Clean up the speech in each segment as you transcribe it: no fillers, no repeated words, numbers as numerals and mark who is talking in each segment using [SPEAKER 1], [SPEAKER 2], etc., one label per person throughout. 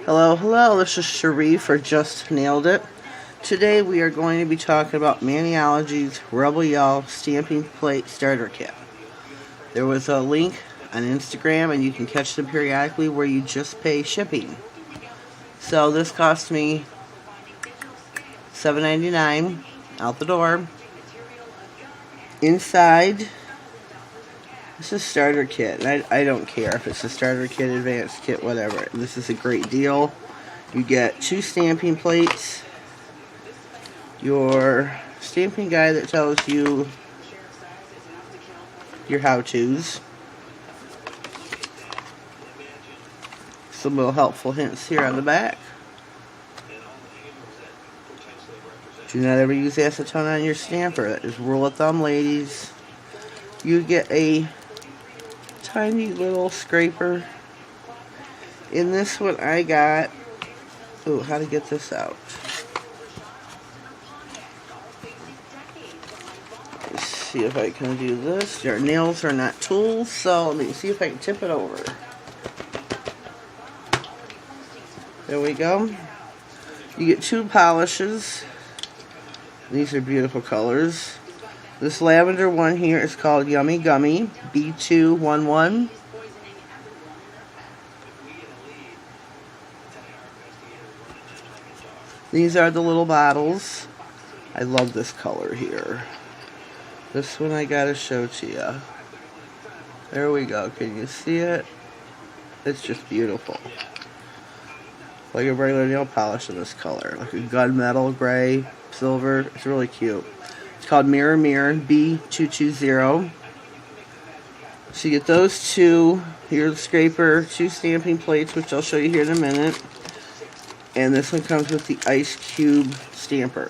[SPEAKER 1] Hello, hello, this is Cherie for Just Nailed It. Today we are going to be talking about Maniology's Rebel Yell Stamping Plate Starter Kit. There was a link on Instagram and you can catch them periodically where you just pay shipping. So this cost me $7.99 out the door. Inside, this is a starter kit, and I don't care if it's a starter kit, advanced kit, whatever. This is a great deal. You get 2 stamping plates, your stamping guide that tells you your how-tos, some little helpful hints here on the back. Do not ever use acetone on your stamper. That is rule of thumb, ladies. You get a tiny little scraper. In this one I got, oh, how to get this out. Let's see if I can do this. Your nails are not tools, so let me see if I can tip it over. There we go. You get 2 polishes. These are beautiful colors. This lavender one here is called Yummy Gummy B211. These are the little bottles. I love this color here. This one I gotta show to you. There we go. Can you see it? It's just beautiful. Like a regular nail polish in this color. Like a gunmetal gray, silver. It's really cute. It's called Mirror Mirror B220. So you get those 2. Here's the scraper, 2 stamping plates, which I'll show you here in a minute. And this one comes with the ice cube stamper.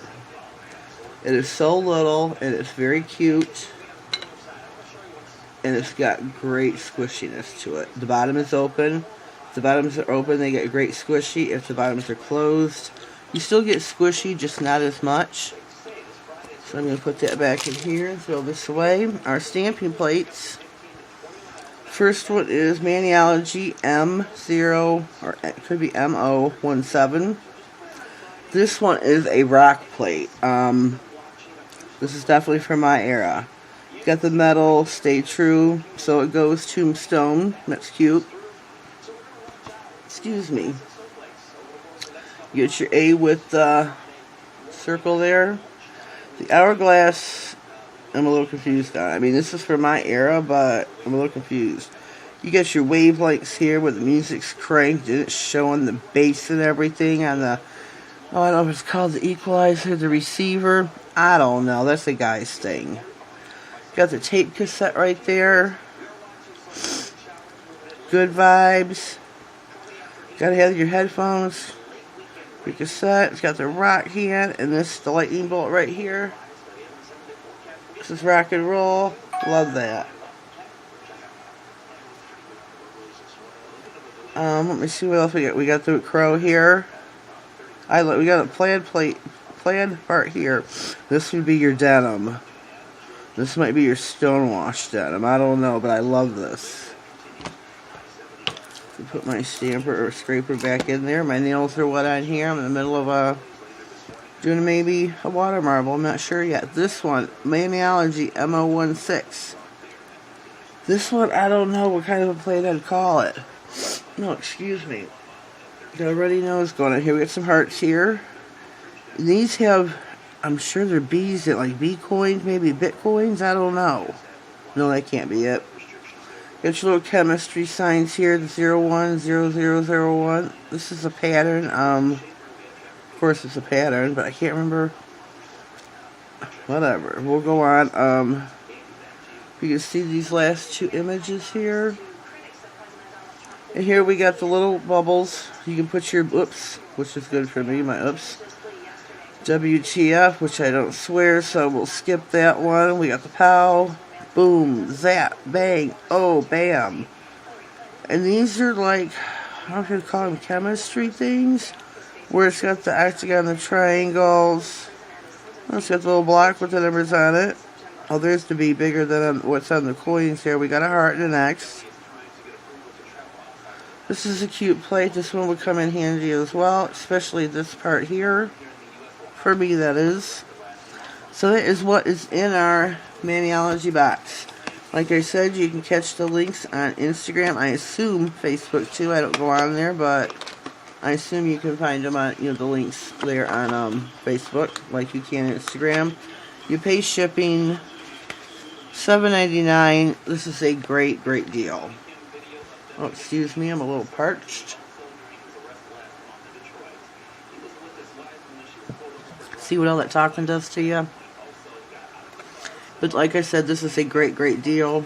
[SPEAKER 1] It is so little and it's very cute. And it's got great squishiness to it. The bottom is open. If the bottoms are open, they get great squishy. If the bottoms are closed, you still get squishy, just not as much. So I'm going to put that back in here and throw this away. Our stamping plates. First one is Maniology M0, or it could be MO17. This one is a rock plate. This is definitely from my era. Got the metal, stay true, so it goes tombstone. That's cute. Excuse me. You get your A with the circle there. The hourglass, I'm a little confused on. I mean, this is from my era, but I'm a little confused. You get your wavelengths here where the music's cranked and it's showing the bass and everything on the, oh, I don't know if it's called the equalizer, the receiver. I don't know. That's a guy's thing. Got the tape cassette right there. Good vibes. Gotta have your headphones. Your cassette. It's got the rock hand and the lightning bolt right here. This is rock and roll. Love that. Let me see what else we got. We got the crow here. We got a plaid part here. This would be your denim. This might be your stonewash denim. I don't know, but I love this. Put my stamper or scraper back in there. My nails are wet on here. I'm in the middle of doing maybe a water marble. I'm not sure yet. This one, Maniology MO16. This one, I don't know what kind of a plate I'd call it. No, excuse me. I already know what's going on here. We got some hearts here. These have, I'm sure they're bees that like bee coins, maybe bitcoins. I don't know. No, that can't be it. Got your little chemistry signs here, the 010001. This is a pattern. Of course it's a pattern, but I can't remember. Whatever. We'll go on. You can see these last 2 images here. And here we got the little bubbles. You can put your oops, which is good for me, my oops. WTF, which I don't swear, so we'll skip that one. We got the POW. Boom, zap, bang, oh, bam. And these are like, I don't know if you'd call them chemistry things, where it's got the octagon, the triangles. It's got the little block with the numbers on it. Oh, there's to be bigger than what's on the coins here. We got a heart and an X. This is a cute plate. This one would come in handy as well, especially this part here. For me, that is. So that is what is in our Maniology box. Like I said, you can catch the links on Instagram. I assume Facebook too. I don't go on there, but I assume you can find them on, the links there on Facebook, like you can Instagram. You pay shipping, $7.99. This is a great, great deal. Oh, excuse me, I'm a little parched. See what all that talking does to you? But like I said, this is a great, great deal.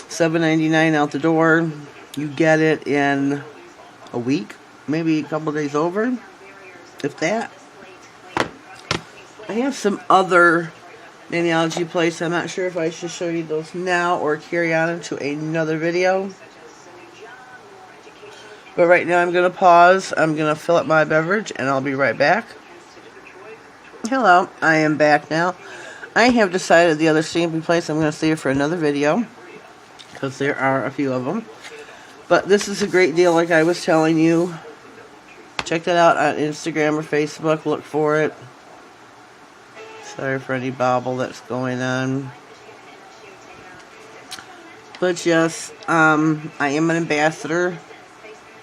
[SPEAKER 1] $7.99 out the door. You get it in a week, maybe a couple days over, if that. I have some other Maniology plates. I'm not sure if I should show you those now or carry on into another video. But right now I'm going to pause. I'm going to fill up my beverage and I'll be right back. Hello, I am back now. I have decided the other stamping plates I'm going to save for another video, because there are a few of them. But this is a great deal, like I was telling you. Check that out on Instagram or Facebook. Look for it. Sorry for any bobble that's going on. But yes, I am an ambassador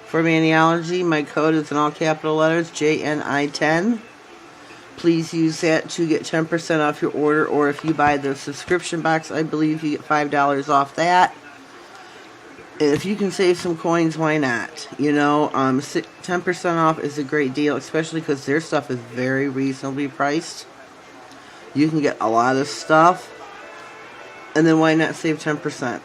[SPEAKER 1] for Maniology. My code is in all capital letters, JNI10. Please use that to get 10% off your order, or if you buy the subscription box, I believe you get $5 off that. And if you can save some coins, why not? 10% off is a great deal, especially because their stuff is very reasonably priced. You can get a lot of stuff, and then why not save 10%?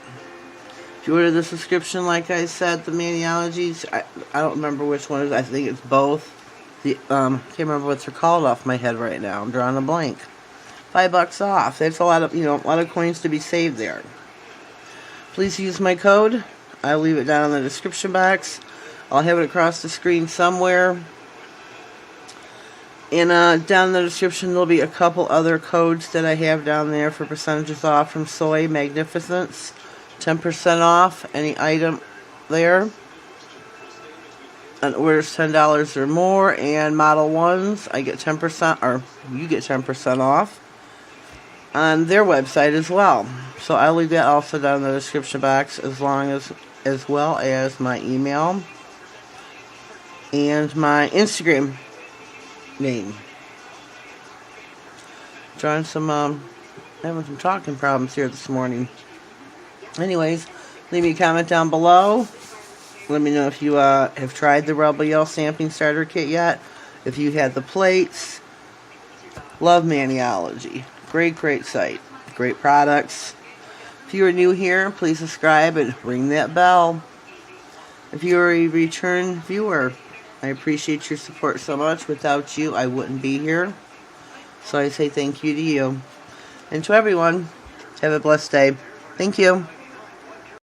[SPEAKER 1] If you order the subscription, like I said, the Maniologies, I don't remember which one it is. I think it's both. Can't remember what they're called off my head right now. I'm drawing a blank. $5 off. That's a lot of coins to be saved there. Please use my code. I'll leave it down in the description box. I'll have it across the screen somewhere. And down in the description there'll be a couple other codes that I have down there for percentages off from Soy Magnificence. 10% off any item there. And orders $10 or more, and Model 1s, I get 10%, or you get 10% off on their website as well. So I'll leave that also down in the description box, as well as my email and my Instagram name. Having some talking problems here this morning. Anyways, leave me a comment down below. Let me know if you have tried the Rebel Yell Stamping Starter Kit yet. If you had the plates. Love Maniology. Great, great site. Great products. If you are new here, please subscribe and ring that bell. If you are a return viewer, I appreciate your support so much. Without you, I wouldn't be here. So I say thank you to you. And to everyone, have a blessed day. Thank you.